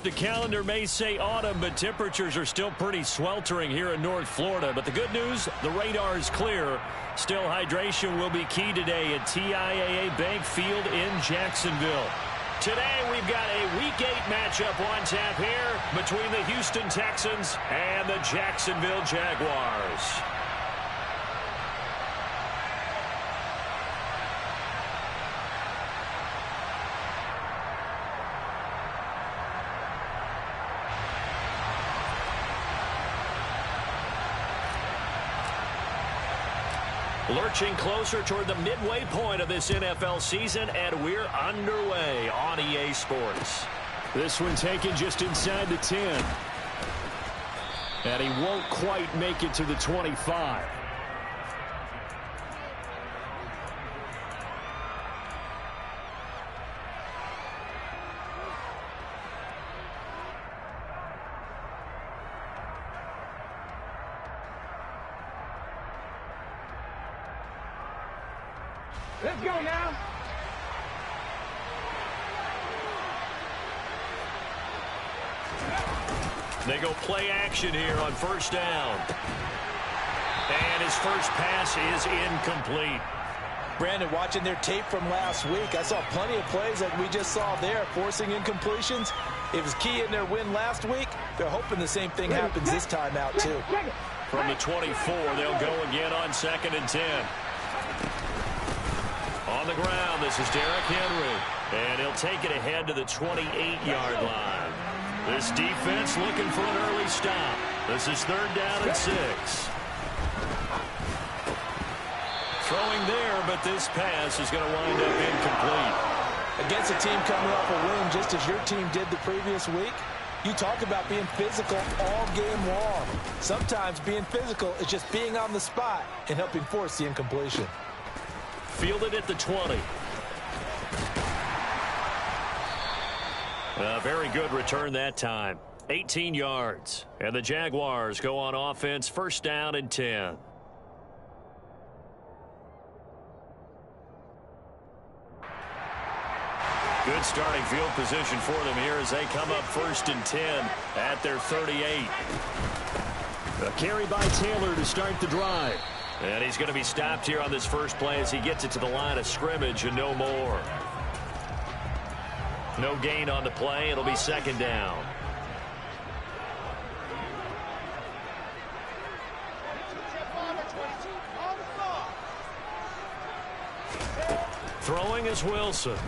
The calendar may say autumn, but temperatures are still pretty sweltering here in North Florida. But the good news, the radar is clear. Still, hydration will be key today at TIAA Bank Field in Jacksonville. Today, we've got a Week 8 matchup on tap here between the Houston Texans and the Jacksonville Jaguars. Lurching closer toward the midway point of this NFL season, and we're underway on EA Sports. This one taken just inside the 10. And he won't quite make it to the 25. Let's go now. They go play action here on first down. And his first pass is incomplete. Brandon, watching their tape from last week, I saw plenty of plays like we just saw there, forcing incompletions. It was key in their win last week. They're hoping the same thing happens this time out, too. From the 24, they'll go again on 2nd and 10. On the ground, this is Derrick Henry. And he'll take it ahead to the 28-yard line. This defense looking for an early stop. This is 3rd down and 6. Throwing there, but this pass is going to wind up incomplete. Against a team coming off a win, just as your team did the previous week, you talk about being physical all game long. Sometimes being physical is just being on the spot and helping force the incompletion. Fielded at the 20. A very good return that time. 18 yards. And the Jaguars go on offense, 1st down and 10. Good starting field position for them here as they come up 1st and 10 at their 38. A carry by Taylor to start the drive. And he's going to be stopped here on this first play as he gets it to the line of scrimmage and no more. No gain on the play. It'll be 2nd down. Throwing is Wilson.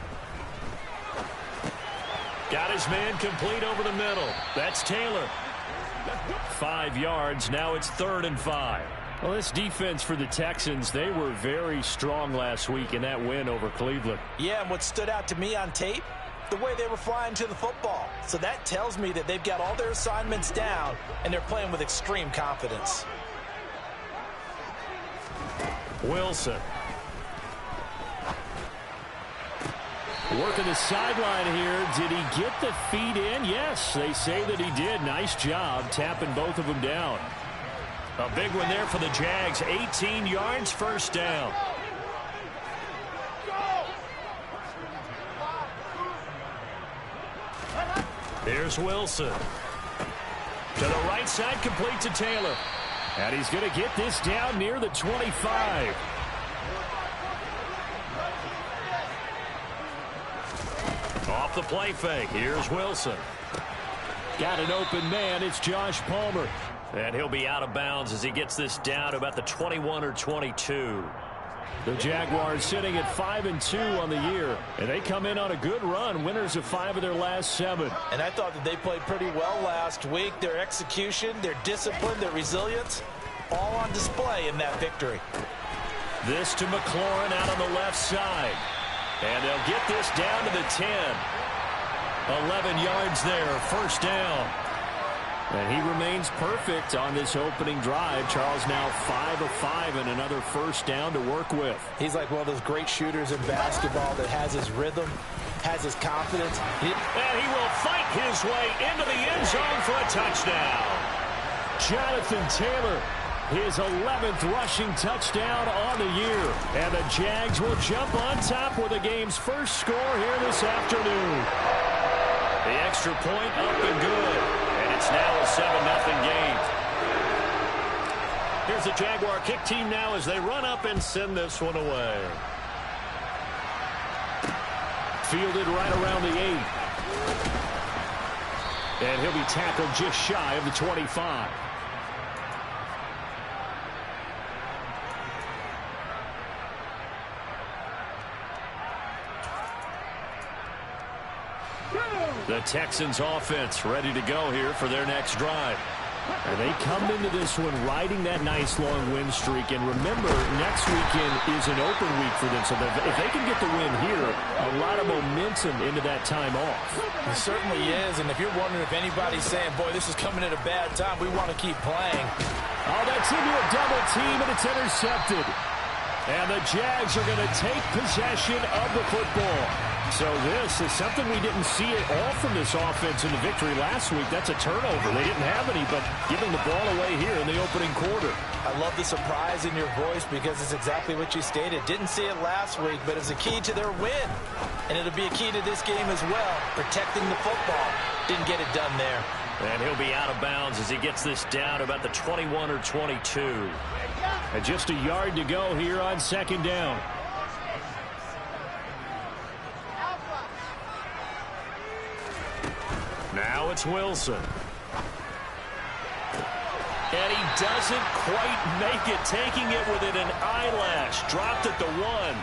Got his man complete over the middle. That's Taylor. 5 yards. Now it's 3rd and 5. Well, this defense for the Texans, they were very strong last week in that win over Cleveland. Yeah, and what stood out to me on tape, the way they were flying to the football. So that tells me that they've got all their assignments down, and they're playing with extreme confidence. Wilson. Working the sideline here. Did he get the feet in? Yes, they say that he did. Nice job tapping both of them down. A big one there for the Jags. 18 yards, 1st down. Here's Wilson. To the right side, complete to Taylor. And he's going to get this down near the 25. Off the play fake. Here's Wilson. Got an open man. It's Josh Palmer. And he'll be out of bounds as he gets this down to about the 21 or 22. The Jaguars sitting at 5-2 on the year. And they come in on a good run. Winners of 5 of their last 7. And I thought that they played pretty well last week. Their execution, their discipline, their resilience, all on display in that victory. This to McLaurin out on the left side. And they'll get this down to the 10. 11 yards there, 1st down. And he remains perfect on this opening drive. Charles now 5 of 5 and another 1st down to work with. He's like one of those great shooters in basketball that has his rhythm, has his confidence. And he will fight his way into the end zone for a touchdown. Jonathan Taylor, his 11th rushing touchdown on the year. And the Jags will jump on top with the game's first score here this afternoon. The extra point up and good. And it's now a 7-0 game. Here's the Jaguar kick team now as they run up and send this one away. Fielded right around the 8. And he'll be tackled just shy of the 25. The Texans offense ready to go here for their next drive. And they come into this one riding that nice long win streak. And remember, next weekend is an open week for them. So if they can get the win here, a lot of momentum into that time off. It certainly is. And if you're wondering if anybody's saying, boy, this is coming at a bad time, we want to keep playing. Oh, that's into a double team, and it's intercepted. And the Jags are going to take possession of the football. So this is something we didn't see at all from this offense in the victory last week. That's a turnover. They didn't have any, but giving the ball away here in the opening quarter. I love the surprise in your voice because it's exactly what you stated. Didn't see it last week, but it's a key to their win. And it'll be a key to this game as well, protecting the football. Didn't get it done there. And he'll be out of bounds as he gets this down about the 21 or 22. And just a yard to go here on second down. Now it's Wilson. And he doesn't quite make it, taking it within an eyelash. Dropped at the 1.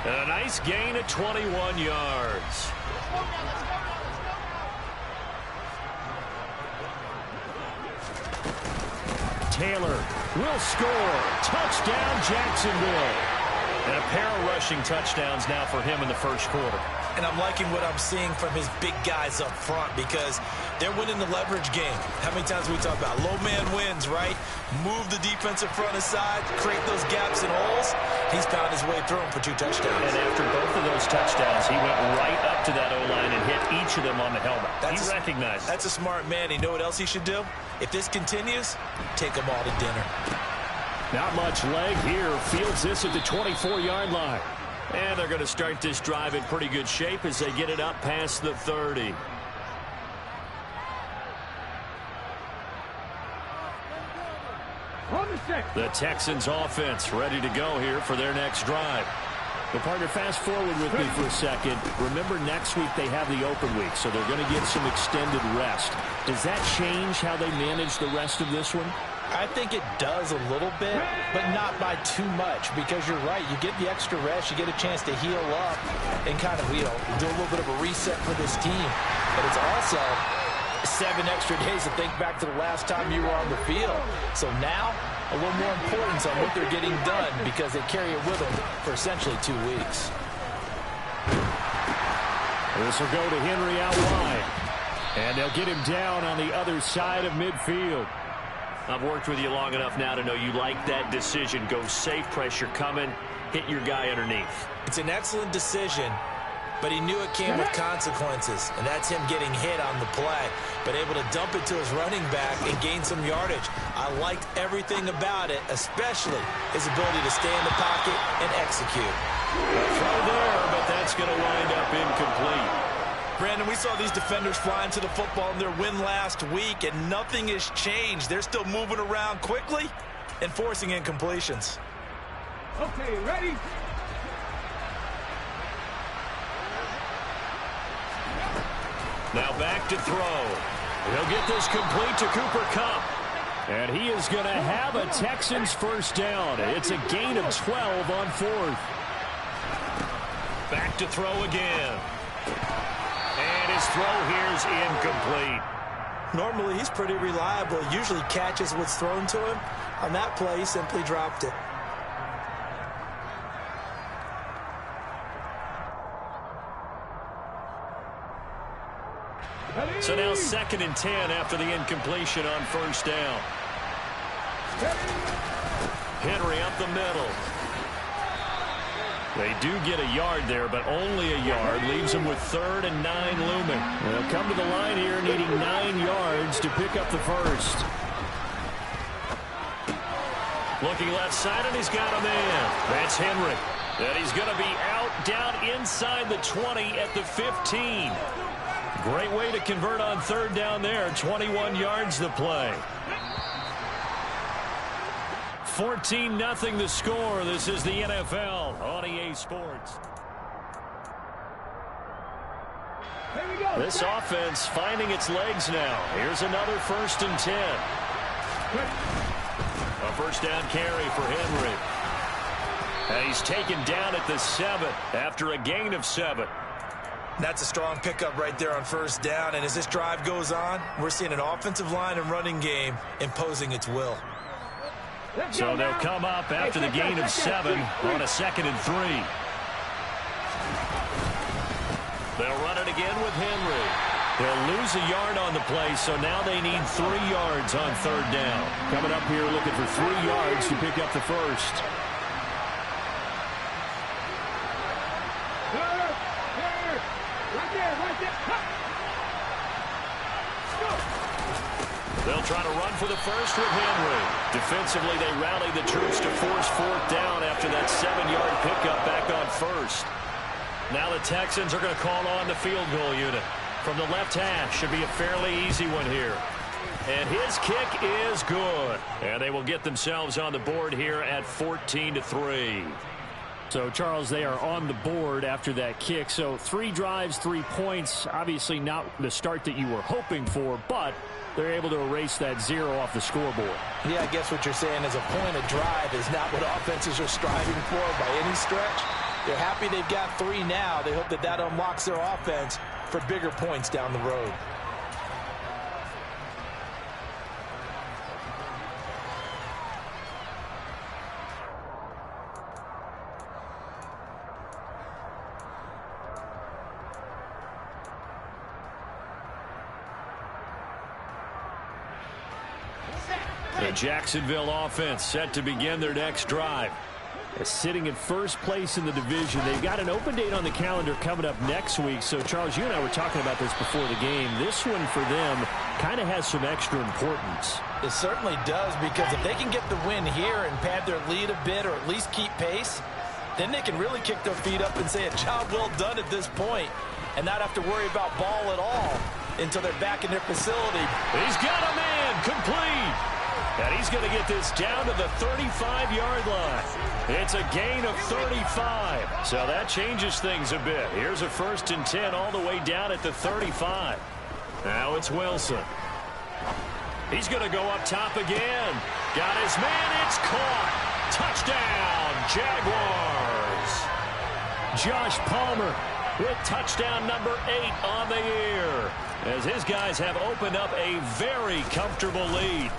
And a nice gain of 21 yards. Taylor will score. Touchdown, Jacksonville. And a pair of rushing touchdowns now for him in the first quarter. And I'm liking what I'm seeing from his big guys up front because they're winning the leverage game. How many times we talk about low man wins, right? Move the defensive front aside, create those gaps and holes. He's found his way through them for 2 touchdowns. And after both of those touchdowns, he went right up to that O-line and hit each of them on the helmet. He recognized it. That's a smart man. You know what else he should do? If this continues, take them all to dinner. Not much leg here. Fields this at the 24-yard line. And they're going to start this drive in pretty good shape as they get it up past the 30. The Texans offense ready to go here for their next drive. Well, partner, fast forward with me for a second. Remember, next week they have the open week, so they're going to get some extended rest. Does that change how they manage the rest of this one? I think it does a little bit, but not by too much, because you're right. You get the extra rest, you get a chance to heal up and kind of, do a little bit of a reset for this team. But it's also 7 extra days to think back to the last time you were on the field. So now, a little more importance on what they're getting done because they carry it with them for essentially 2 weeks. This will go to Henry out wide. And they'll get him down on the other side of midfield. I've worked with you long enough now to know you like that decision. Go safe, pressure coming, hit your guy underneath. It's an excellent decision, but he knew it came with consequences, and that's him getting hit on the play, but able to dump it to his running back and gain some yardage. I liked everything about it, especially his ability to stay in the pocket and execute. A throw there, but that's going to wind up incomplete. Brandon, we saw these defenders flying to the football in their win last week, and nothing has changed. They're still moving around quickly and forcing incompletions. Okay, ready? Now back to throw. He'll get this complete to Cooper Kupp. And he is going to have a Texans first down. It's a gain of 12 on 4th. Back to throw again. And his throw here is incomplete. Normally, he's pretty reliable. Usually catches what's thrown to him. On that play, he simply dropped it. So now 2nd and 10 after the incompletion on first down. Henry up the middle. They do get a yard there, but only a yard. Leaves them with 3rd and 9 looming. They'll come to the line here needing 9 yards to pick up the first. Looking left side, and he's got a man. That's Henry. And he's going to be out down inside the 20 at the 15. Great way to convert on third down there. 21 yards to play. 14-0 the score. This is the NFL on EA Sports. This offense finding its legs now. Here's another 1st and 10. A first down carry for Henry. And he's taken down at the 7 after a gain of 7. That's a strong pickup right there on first down. And as this drive goes on, we're seeing an offensive line and running game imposing its will. So they'll come up after the gain of 7 on a 2nd and 3. They'll run it again with Henry. They'll lose a yard on the play, so now they need 3 yards on third down. Coming up here looking for 3 yards to pick up the first. They'll try to run for the first with Henry. Defensively, they rally the troops to force 4th down after that 7-yard pickup back on first. Now the Texans are going to call on the field goal unit. From the left hash, should be a fairly easy one here. And his kick is good. And they will get themselves on the board here at 14-3. So, Charles, they are on the board after that kick. So 3 drives, 3 points. Obviously not the start that you were hoping for, but they're able to erase that 0 off the scoreboard. Yeah, I guess what you're saying is a point of drive is not what offenses are striving for by any stretch. They're happy they've got 3 now. They hope that that unlocks their offense for bigger points down the road. The Jacksonville offense set to begin their next drive. Sitting in first place in the division. They've got an open date on the calendar coming up next week. So, Charles, you and I were talking about this before the game. This one for them kind of has some extra importance. It certainly does, because if they can get the win here and pad their lead a bit or at least keep pace, then they can really kick their feet up and say a job well done at this point and not have to worry about ball at all until they're back in their facility. He's got a man complete. And he's going to get this down to the 35-yard line. It's a gain of 35. So that changes things a bit. Here's a 1st and 10 all the way down at the 35. Now it's Wilson. He's going to go up top again. Got his man. It's caught. Touchdown, Jaguars. Josh Palmer with touchdown number 8 on the year, as his guys have opened up a very comfortable lead.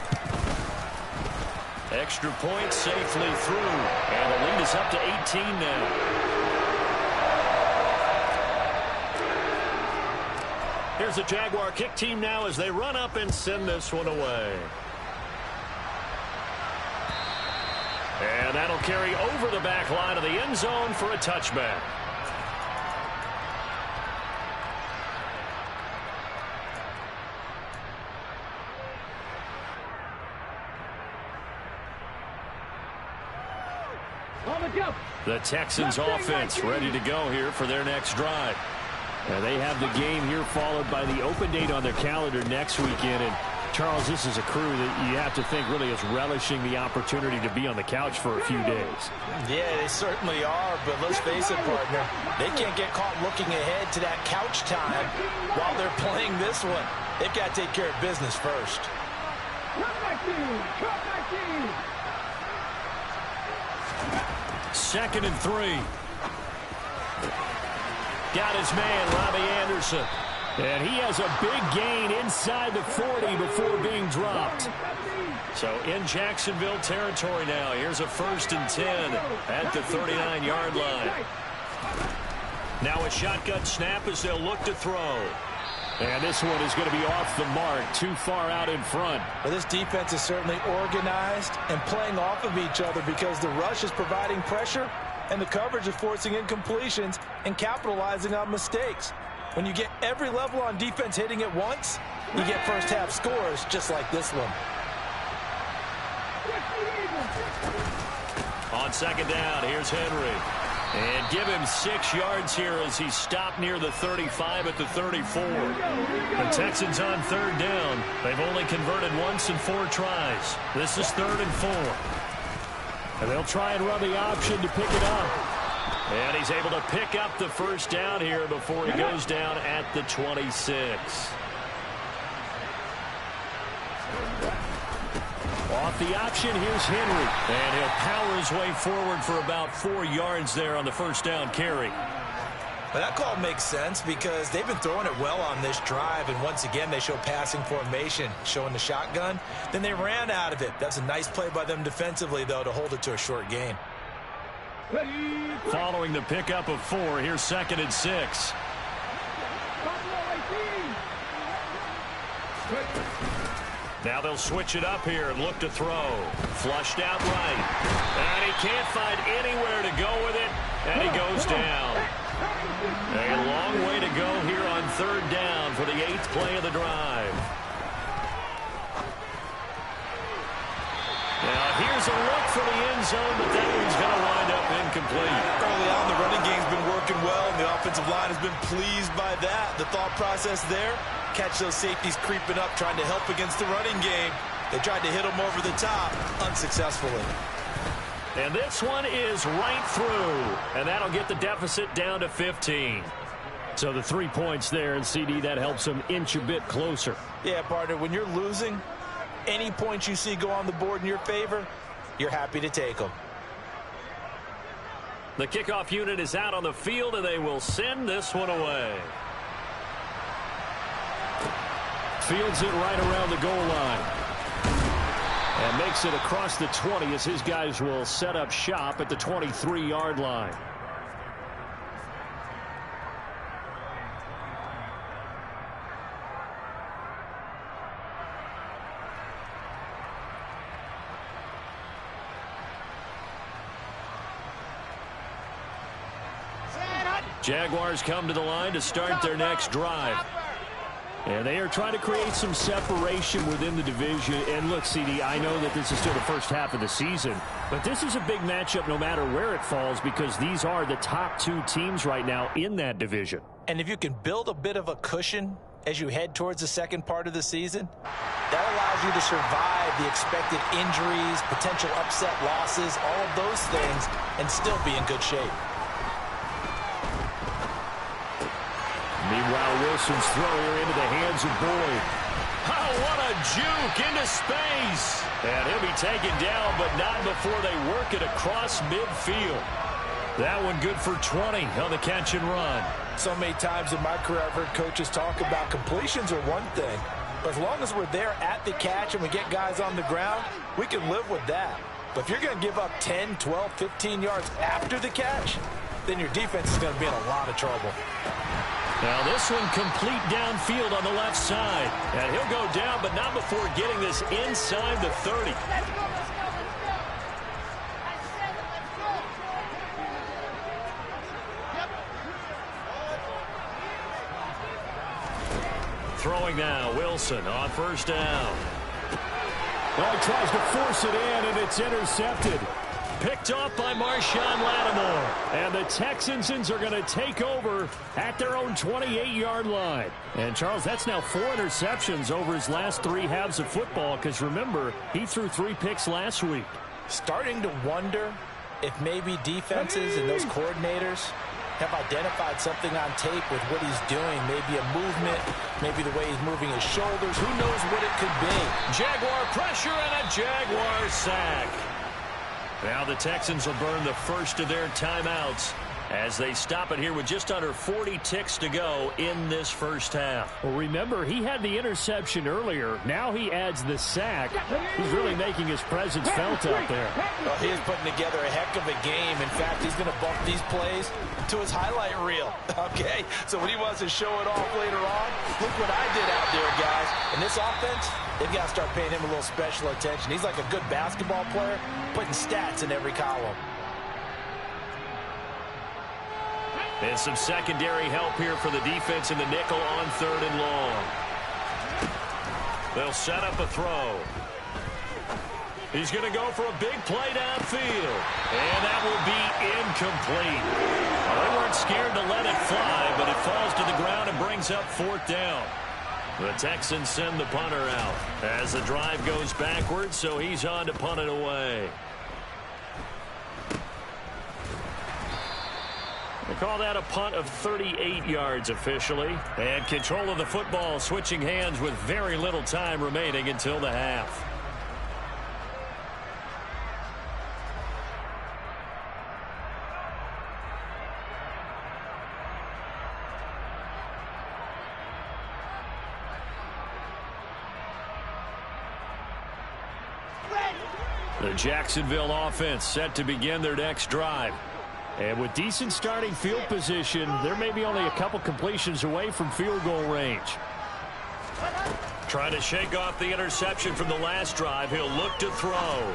Extra point safely through, and the lead is up to 18 now. Here's the Jaguar kick team now as they run up and send this one away. And that'll carry over the back line of the end zone for a touchback. The Texans offense ready to go here for their next drive. And they have the game here followed by the open date on their calendar next weekend. And Charles, this is a crew that you have to think really is relishing the opportunity to be on the couch for a few days. Yeah, they certainly are, but let's face it, partner, they can't get caught looking ahead to that couch time while they're playing this one. They've got to take care of business first. Cut back team! Cut back team! 2nd and 3. Got his man, Robbie Anderson. And he has a big gain inside the 40 before being dropped. So in Jacksonville territory now. Here's a 1st and 10 at the 39-yard line. Now a shotgun snap as they'll look to throw. And this one is going to be off the mark, too far out in front. Well, this defense is certainly organized and playing off of each other because the rush is providing pressure and the coverage is forcing incompletions and capitalizing on mistakes. When you get every level on defense hitting at once, you get first half scores just like this one. On 2nd down, here's Henry. And give him 6 yards here as he stopped near the 35 at the 34. The Texans on 3rd down. They've only converted once in 4 tries. This is 3rd and 4. And they'll try and run the option to pick it up. And he's able to pick up the 1st down here before he goes down at the 26. Off the option, here's Henry. And he'll power his way forward for about 4 yards there on the 1st down carry. Well, that call makes sense because they've been throwing it well on this drive, and once again they show passing formation, showing the shotgun. Then they ran out of it. That's a nice play by them defensively, though, to hold it to a short gain. Following the pickup of 4, here's 2nd and 6. Now they'll switch it up here and look to throw. Flushed out right. And he can't find anywhere to go with it, and he goes down. A long way to go here on 3rd down for the 8th play of the drive. Now here's a look for the end zone, but that one's going to wind up incomplete. Early on, the running game's been working well, and the offensive line has been pleased by that. The thought process there, catch those safeties creeping up, trying to help against the running game. They tried to hit them over the top, unsuccessfully. And this one is right through, and that'll get the deficit down to 15. So the 3 points there, and CD, that helps them inch a bit closer. Yeah, partner, when you're losing, any points you see go on the board in your favor, you're happy to take them. The kickoff unit is out on the field, and they will send this one away. Fields it right around the goal line. And makes it across the 20 as his guys will set up shop at the 23-yard line. Jaguars come to the line to start their next drive. And they are trying to create some separation within the division. And look, CD, I know that this is still the first half of the season, but this is a big matchup no matter where it falls because these are the top 2 teams right now in that division. And if you can build a bit of a cushion as you head towards the second part of the season, that allows you to survive the expected injuries, potential upset losses, all of those things, and still be in good shape. Meanwhile, Wilson's throw here into the hands of Boyd. Oh, what a juke into space. And he'll be taken down, but not before they work it across midfield. That one good for 20 on the catch and run. So many times in my career I've heard coaches talk about completions are one thing. But as long as we're there at the catch and we get guys on the ground, we can live with that. But if you're going to give up 10, 12, 15 yards after the catch, then your defense is going to be in a lot of trouble. Now this one complete downfield on the left side. And he'll go down, but not before getting this inside the 30. Throwing now, Wilson on 1st down. Well, he tries to force it in, and it's intercepted. Picked off by Marshawn Lattimore. And the Texans are going to take over at their own 28-yard line. And, Charles, that's now 4 interceptions over his last 3 halves of football because, remember, he threw 3 picks last week. Starting to wonder if maybe defenses and those coordinators have identified something on tape with what he's doing. Maybe a movement, maybe the way he's moving his shoulders. Who knows what it could be? Jaguar pressure and a Jaguar sack. Now the Texans will burn the first of their timeouts as they stop it here with just under 40 ticks to go in this first half. Well, remember, he had the interception earlier. Now he adds the sack. He's really making his presence felt out there. Well, he is putting together a heck of a game. In fact, he's going to bump these plays to his highlight reel. Okay, so when he wants to show it off later on, look what I did out there, guys. In this offense, they've got to start paying him a little special attention. He's like a good basketball player, putting stats in every column. And some secondary help here for the defense in the nickel on 3rd and long. They'll set up a throw. He's going to go for a big play downfield. And that will be incomplete. Well, they weren't scared to let it fly, but it falls to the ground and brings up 4th down. The Texans send the punter out as the drive goes backwards, so he's on to punt it away. They call that a punt of 38 yards officially. And control of the football switching hands with very little time remaining until the half. The Jacksonville offense set to begin their next drive. And with decent starting field position, there may be only a couple completions away from field goal range. Trying to shake off the interception from the last drive. He'll look to throw.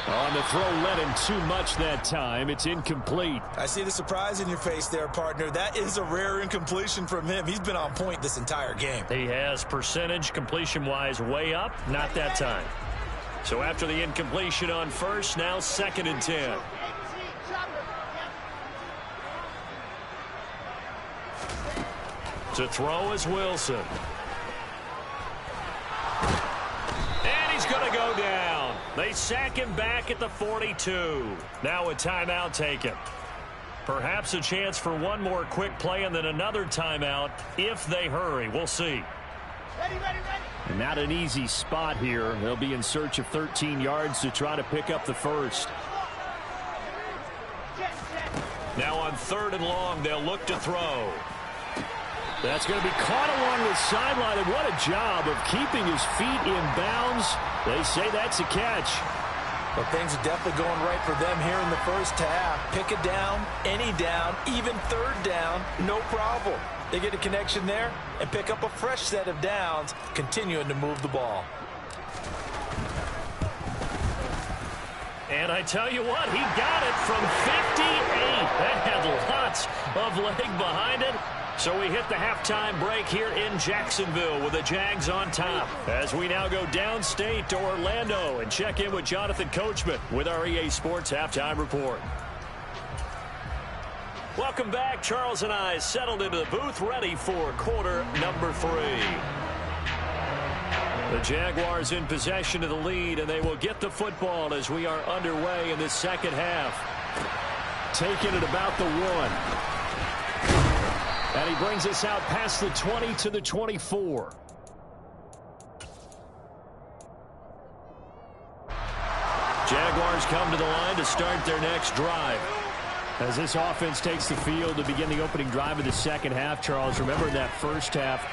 On the throw, led him too much that time. It's incomplete. I see the surprise in your face there, partner. That is a rare incompletion from him. He's been on point this entire game. He has percentage completion-wise way up. Not that time. So after the incompletion on first, now 2nd and 10. To throw is Wilson. And he's going to go down. They sack him back at the 42. Now a timeout taken. Perhaps a chance for one more quick play and then another timeout if they hurry. We'll see. Ready, ready, ready. Not an easy spot here. They'll be in search of 13 yards to try to pick up the first. Now on 3rd and long, they'll look to throw. That's going to be caught along the sideline, and what a job of keeping his feet in bounds. They say that's a catch. Well, things are definitely going right for them here in the first half. Pick a down, any down, even 3rd down, no problem. They get a connection there and pick up a fresh set of downs, continuing to move the ball. And I tell you what, he got it from 58. That had lots of leg behind it. So we hit the halftime break here in Jacksonville with the Jags on top. As we now go downstate to Orlando and check in with Jonathan Coachman with our EA Sports Halftime Report. Welcome back. Charles and I settled into the booth ready for quarter number 3. The Jaguars in possession of the lead, and they will get the football as we are underway in the second half. Taking it about the 1. And he brings us out past the 20 to the 24. Jaguars come to the line to start their next drive. As this offense takes the field to begin the opening drive of the second half, Charles, remember in that first half,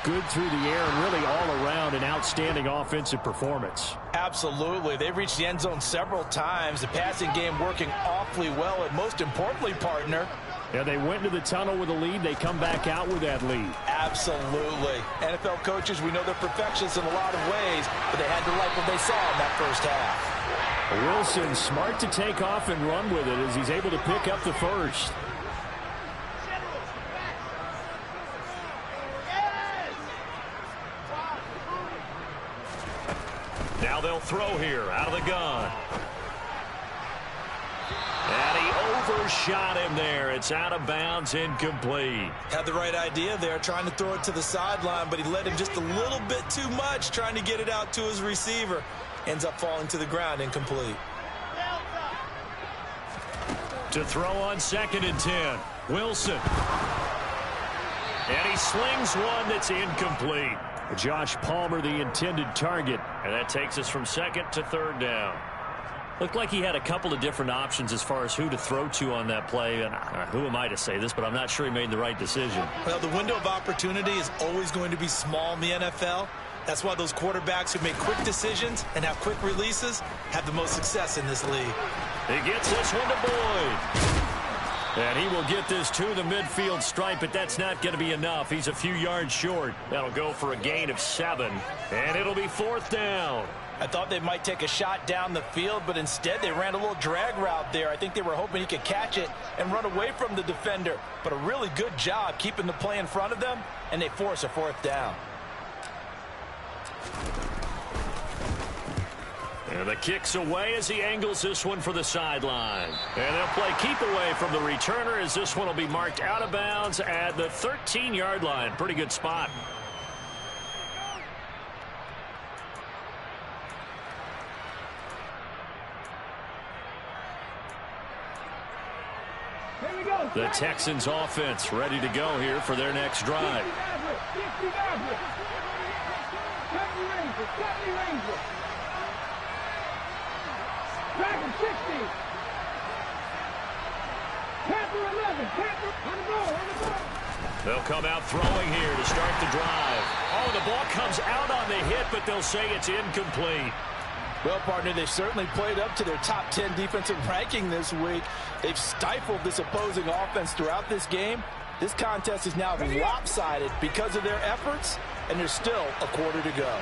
good through the air and really all around an outstanding offensive performance. Absolutely. They've reached the end zone several times. The passing game working awfully well, and most importantly, partner, yeah, they went into the tunnel with a lead. They come back out with that lead. Absolutely. NFL coaches, we know they're perfectionists in a lot of ways, but they had to like what they saw in that first half. Wilson smart to take off and run with it as he's able to pick up the first. Now they'll throw here out of the gun. And he overshot him there. It's out of bounds, incomplete. Had the right idea there, trying to throw it to the sideline, but he led him just a little bit too much, trying to get it out to his receiver. Ends up falling to the ground, incomplete. To throw on 2nd and 10. Wilson. And he slings one that's incomplete. Josh Palmer, the intended target. And that takes us from 2nd to 3rd down. Looked like he had a couple of different options as far as who to throw to on that play. And who am I to say this, but I'm not sure he made the right decision. Well, the window of opportunity is always going to be small in the NFL. That's why those quarterbacks who make quick decisions and have quick releases have the most success in this league. He gets this one to Boyd. And he will get this to the midfield stripe, but that's not going to be enough. He's a few yards short. That'll go for a gain of 7. And it'll be 4th down. I thought they might take a shot down the field, but instead they ran a little drag route there. I think they were hoping he could catch it and run away from the defender. But a really good job keeping the play in front of them, and they force a 4th down. And the kick's away as he angles this one for the sideline. And they'll play keep away from the returner as this one will be marked out of bounds at the 13-yard line. Pretty good spot. The Texans offense ready to go here for their next drive. Dragon 60. Panther 11. Panther on the ball. They'll come out throwing here to start the drive. Oh, the ball comes out on the hit, but they'll say it's incomplete. Well, partner, they've certainly played up to their top 10 defensive ranking this week. They've stifled this opposing offense throughout this game. This contest is now lopsided because of their efforts, and there's still a quarter to go.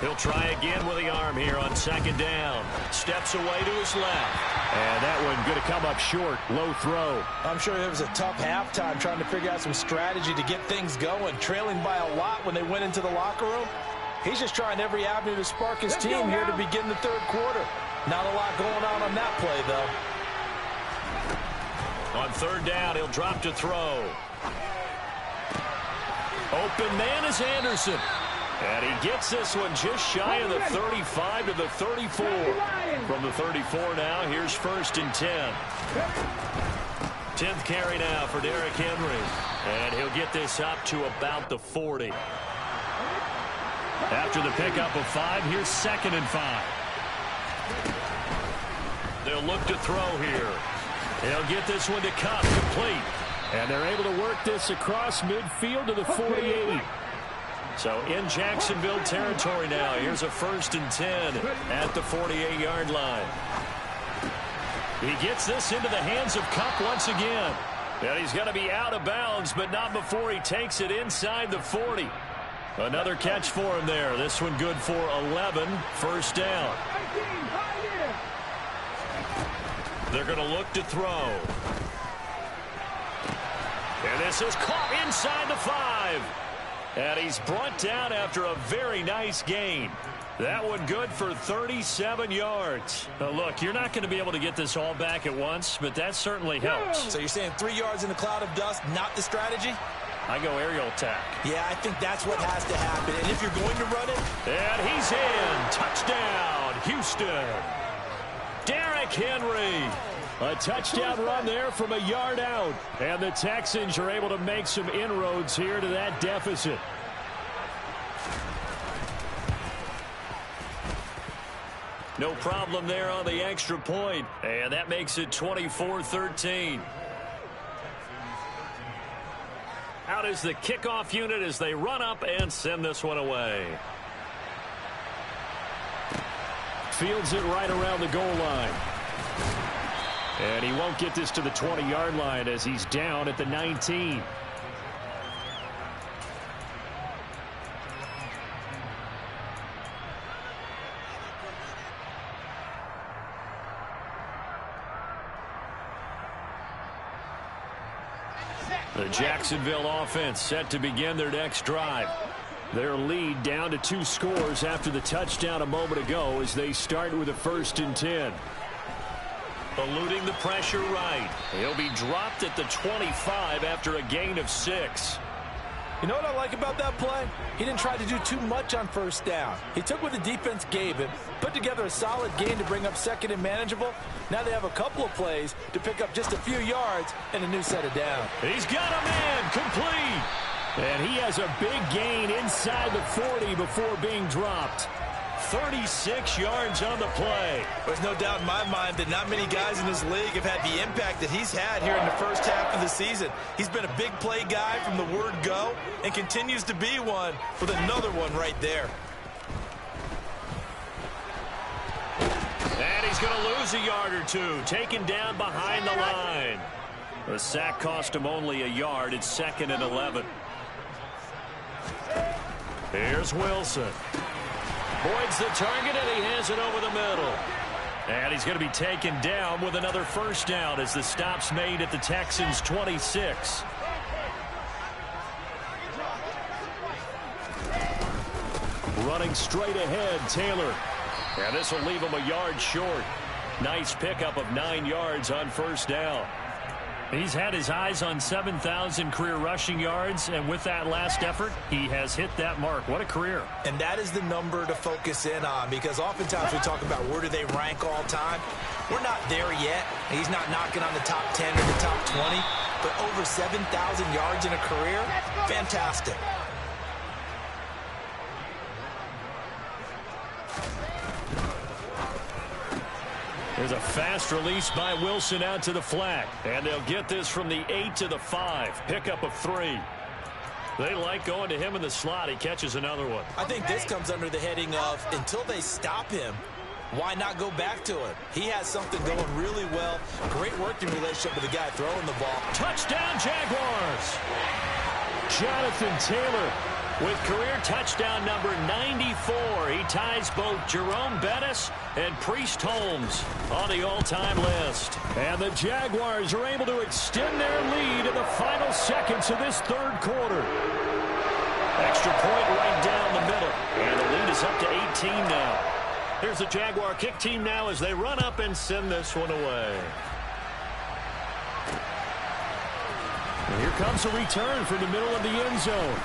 He'll try again with the arm here on second down. Steps away to his left. And that one going to come up short. Low throw. I'm sure it was a tough halftime trying to figure out some strategy to get things going. Trailing by a lot when they went into the locker room. He's just trying every avenue to spark his team here to begin the third quarter. Not a lot going on that play, though. On third down, he'll drop to throw. Open man is Anderson. And he gets this one just shy of the 35 to the 34. From the 34 now, here's 1st and 10. 10th carry now for Derrick Henry. And he'll get this up to about the 40. After the pickup of 5, here's 2nd and 5. They'll look to throw here. He'll get this one to Kupp, complete. And they're able to work this across midfield to the 48. So in Jacksonville territory now. Here's a 1st and 10 at the 48-yard line. He gets this into the hands of Kupp once again. And he's going to be out of bounds, but not before he takes it inside the 40. Another catch for him there. This one good for 11. 1st down. They're going to look to throw. And this is caught inside the 5. And he's brought down after a very nice gain. That one good for 37 yards. Now look, you're not going to be able to get this all back at once, but that certainly helps. So you're saying 3 yards in a cloud of dust, not the strategy? I go aerial attack. Yeah, I think that's what has to happen. And if you're going to run it... And he's in. Touchdown, Houston. Derrick Henry. A touchdown run there from a yard out. And the Texans are able to make some inroads here to that deficit. No problem there on the extra point. And that makes it 24-13. Out is the kickoff unit as they run up and send this one away. Fields it right around the goal line. And he won't get this to the 20-yard line as he's down at the 19. The Jacksonville offense set to begin their next drive. Their lead down to 2 scores after the touchdown a moment ago as they start with a 1st and 10. Eluding the pressure right. He'll be dropped at the 25 after a gain of 6. You know what I like about that play? He didn't try to do too much on 1st down. He took what the defense gave him, put together a solid gain to bring up 2nd and manageable. Now they have a couple of plays to pick up just a few yards and a new set of down. He's got a man complete. And he has a big gain inside the 40 before being dropped. 36 yards on the play. There's no doubt in my mind that not many guys in this league have had the impact that he's had here in the first half of the season. He's been a big play guy from the word go and continues to be one with another one right there. And he's going to lose a yard or 2, taken down behind the line. The sack cost him only a yard. It's 2nd and 11. Here's Wilson. Boyd's the target, and he has it over the middle. And he's going to be taken down with another 1st down as the stop's made at the Texans' 26. running straight ahead, Taylor. And this will leave him a yard short. Nice pickup of 9 yards on first down. He's had his eyes on 7,000 career rushing yards, and with that last effort, he has hit that mark. What a career. And that is the number to focus in on, because oftentimes we talk about where do they rank all time. We're not there yet. He's not knocking on the top 10 or the top 20, but over 7,000 yards in a career, fantastic. There's a fast release by Wilson out to the flat. And they'll get this from the 8 to the 5. Pickup of 3. They like going to him in the slot. He catches another one. I think this comes under the heading of until they stop him, why not go back to him? He has something going really well. Great working relationship with the guy throwing the ball. Touchdown, Jaguars. Jonathan Taylor with career touchdown number 94. He ties both Jerome Bettis and Priest Holmes on the all-time list. And the Jaguars are able to extend their lead in the final seconds of this third quarter. Extra point right down the middle. And the lead is up to 18 now. Here's the Jaguar kick team now as they run up and send this one away. And here comes a return from the middle of the end zone.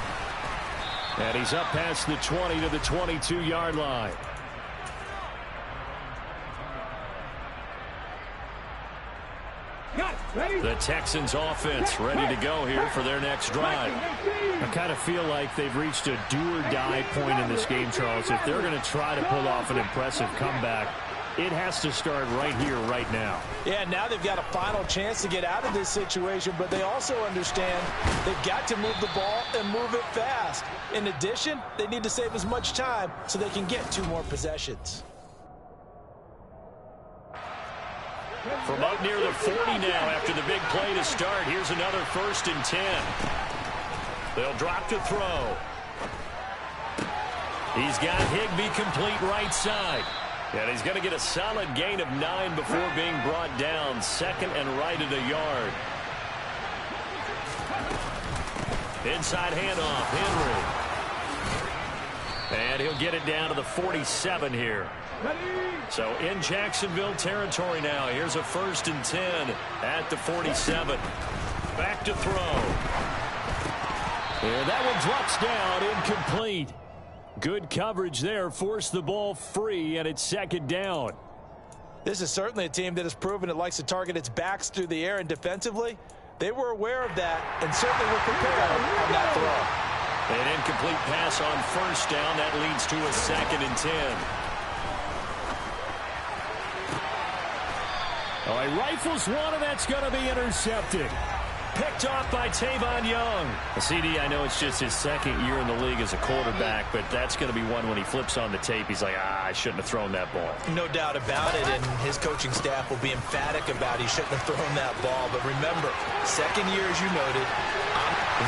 And he's up past the 20 to the 22-yard line. The Texans offense ready to go here for their next drive. I kind of feel like they've reached a do-or-die point in this game, Charles. If they're going to try to pull off an impressive comeback, it has to start right here, right now. Yeah, now they've got a final chance to get out of this situation, but they also understand they've got to move the ball and move it fast. In addition, they need to save as much time so they can get 2 more possessions. From up near the 40 now after the big play to start, here's another 1st and 10. They'll drop to throw. He's got Higbee complete right side. And he's going to get a solid gain of 9 before being brought down. 2nd and right at a yard. Inside handoff, Henry. And he'll get it down to the 47 here. So in Jacksonville territory now. Here's a 1st and 10 at the 47. Back to throw. And that one drops down, incomplete. Good coverage there, forced the ball free, and it's 2nd down. This is certainly a team that has proven it likes to target its backs through the air, and defensively, they were aware of that and certainly were prepared on that throw. An incomplete pass on 1st down. That leads to a 2nd and 10. Oh, he rifles one, and that's going to be intercepted. Picked off by Tavon Young. CD, I know it's just his 2nd year in the league as a quarterback, but that's going to be one when he flips on the tape. He's like, I shouldn't have thrown that ball. No doubt about it, and his coaching staff will be emphatic about he shouldn't have thrown that ball. But remember, 2nd year, as you noted.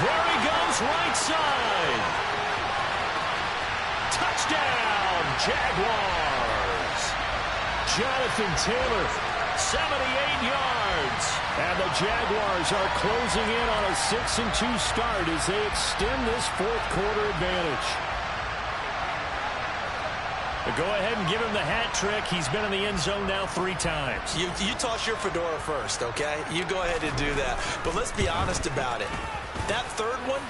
There he goes, right side. Touchdown, Jaguars. Jonathan Taylor. 78 yards. And the Jaguars are closing in on a 6-2 start as they extend this 4th quarter advantage. But go ahead and give him the hat trick. He's been in the end zone now 3 times. You toss your fedora first, okay? You go ahead and do that. But let's be honest about it. That 3rd one,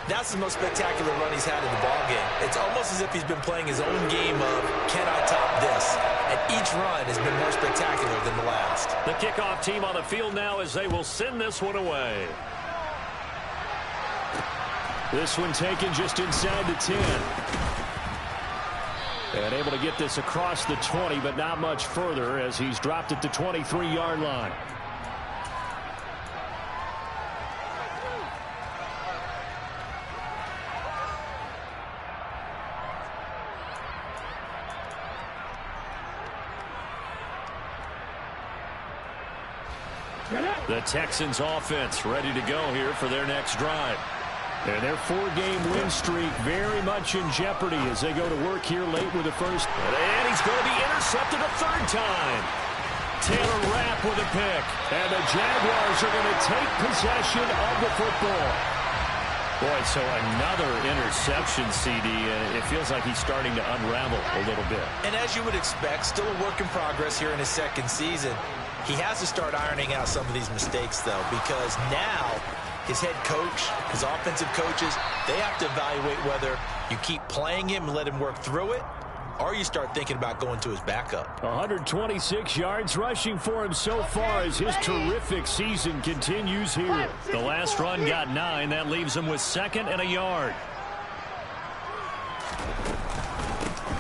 that's the most spectacular run he's had in the ballgame. It's almost as if he's been playing his own game of, can I top this? And each run has been more spectacular than the last. The kickoff team on the field now as they will send this one away. This one taken just inside the 10. And able to get this across the 20, but not much further as he's dropped at the 23-yard line. The Texans offense ready to go here for their next drive. And their 4-game win streak very much in jeopardy as they go to work here late with the first. And he's going to be intercepted a 3rd time. Taylor Rapp with a pick. And the Jaguars are going to take possession of the football. Boy, so another interception, CD, and it feels like he's starting to unravel a little bit. And as you would expect, still a work in progress here in his second season. He has to start ironing out some of these mistakes, though, because now his head coach, his offensive coaches, they have to evaluate whether you keep playing him and let him work through it, or you start thinking about going to his backup. 126 yards rushing for him so far as his terrific season continues here. The last run got 9. That leaves him with 2nd and a yard.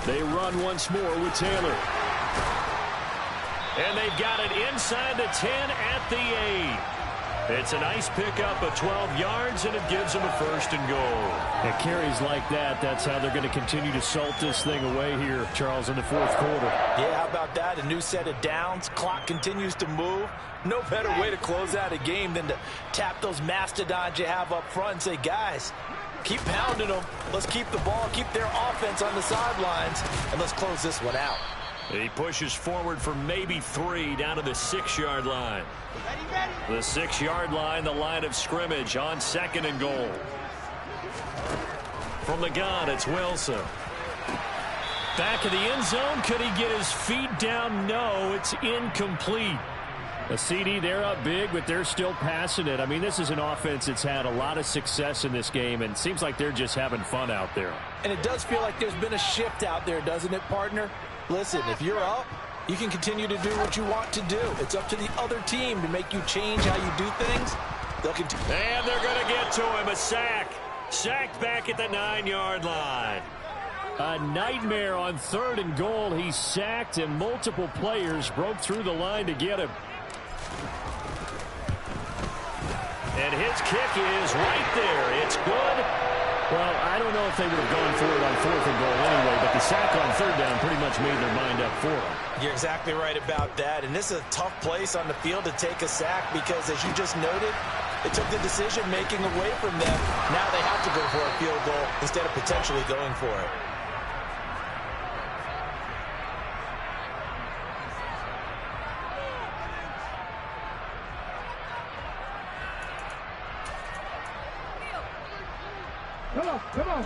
They run once more with Taylor. And they've got it inside the 10 at the 8. It's a nice pickup of 12 yards, and it gives them a 1st and goal. At carries like that, that's how they're going to continue to salt this thing away here, Charles, in the 4th quarter. Yeah, how about that? A new set of downs. Clock continues to move. No better way to close out a game than to tap those mastodons you have up front and say, guys, keep pounding them. Let's keep the ball, keep their offense on the sidelines, and let's close this one out. He pushes forward for maybe 3 down to the 6-yard line. The 6-yard line, the line of scrimmage on 2nd and goal. From the gun, it's Wilson. Back of the end zone. Could he get his feet down? No, it's incomplete. A CD, they're up big, but they're still passing it. I mean, this is an offense that's had a lot of success in this game, and it seems like they're just having fun out there. And it does feel like there's been a shift out there, doesn't it, partner? Listen, if you're up, you can continue to do what you want to do. It's up to the other team to make you change how you do things. They'll continue. And they're going to get to him. A sack. Sacked back at the 9-yard line. A nightmare on 3rd and goal. He's sacked, and multiple players broke through the line to get him. And his kick is right there. It's good. Well, I don't know if they would have gone for it on 4th and goal anyway, but the sack on 3rd down pretty much made their mind up for them. You're exactly right about that. And this is a tough place on the field to take a sack because, as you just noted, it took the decision-making away from them. Now they have to go for a field goal instead of potentially going for it.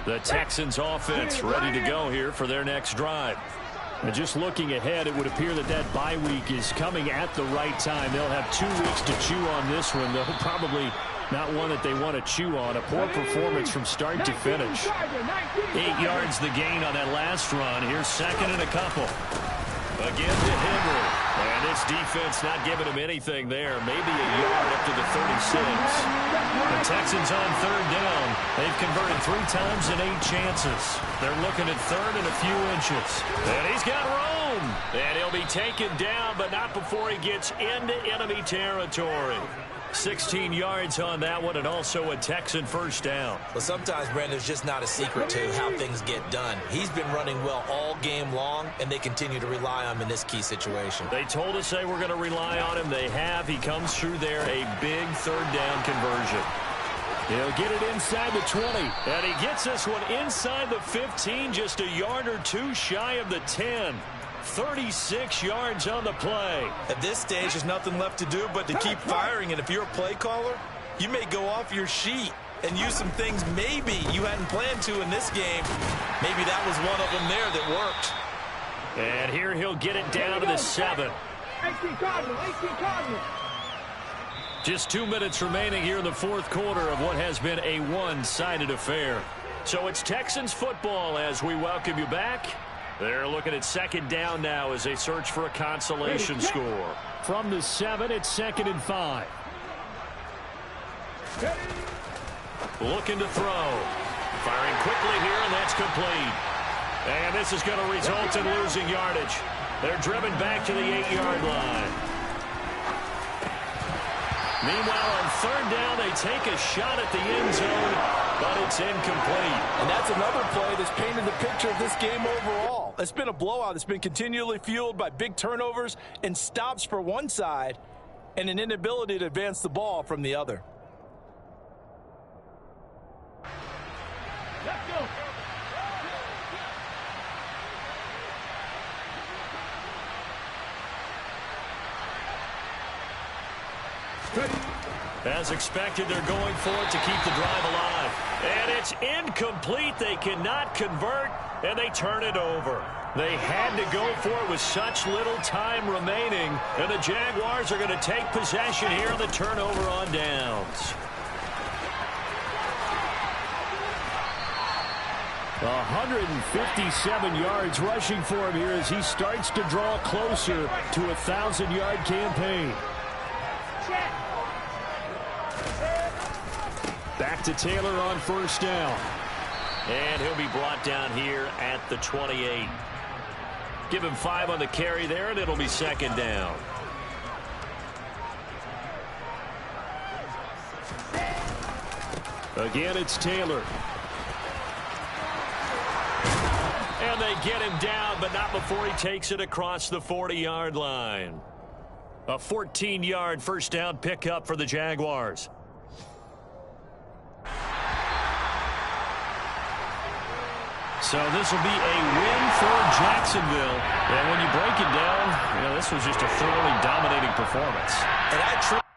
The Texans offense ready to go here for their next drive. And just looking ahead, it would appear that that bye week is coming at the right time. They'll have 2 weeks to chew on this one, though probably not one that they want to chew on. A poor performance from start to finish. 8 yards the gain on that last run. Here's 2nd and a couple. Again to Henry. And this defense not giving him anything there. Maybe a yard up to the 36. The Texans on 3rd down. They've converted 3 times in 8 chances. They're looking at 3rd and a few inches. And he's got room. And he'll be taken down, but not before he gets into enemy territory. 16 yards on that one, and also a Texan 1st down. But sometimes, Brandon, there's just not a secret to how things get done. He's been running well all game long, and they continue to rely on him in this key situation. They told us they were going to rely on him. They have. He comes through there, a big 3rd down conversion. He'll get it inside the 20. And he gets this one inside the 15, just a yard or 2 shy of the 10. 36 yards on the play. At this stage, there's nothing left to do but to keep firing. And if you're a play caller, you may go off your sheet and use some things maybe you hadn't planned to in this game. Maybe that was one of them there that worked. And here he'll get it down to the 7. Just 2 minutes remaining here in the 4th quarter of what has been a one-sided affair. So it's Texans football as we welcome you back. They're looking at 2nd down now as they search for a consolation score. From the 7, it's 2nd and 5. Looking to throw. Firing quickly here, and that's complete. And this is going to result in losing yardage. They're driven back to the 8-yard line. Meanwhile, on 3rd down, they take a shot at the end zone, but it's incomplete. And that's another play that's painted the picture of this game overall. It's been a blowout. It's been continually fueled by big turnovers and stops for one side and an inability to advance the ball from the other. Let's go. As expected, they're going for it to keep the drive alive. And it's incomplete. They cannot convert, and they turn it over. They had to go for it with such little time remaining, and the Jaguars are going to take possession here on the turnover on downs. 157 yards rushing for him here as he starts to draw closer to a 1,000-yard campaign. Back to Taylor on first down. And he'll be brought down here at the 28. Give him 5 on the carry there, and it'll be second down. Again, it's Taylor. And they get him down, but not before he takes it across the 40-yard line. A 14-yard first down pickup for the Jaguars. So this will be a win for Jacksonville. And when you break it down, this was just a thoroughly dominating performance. And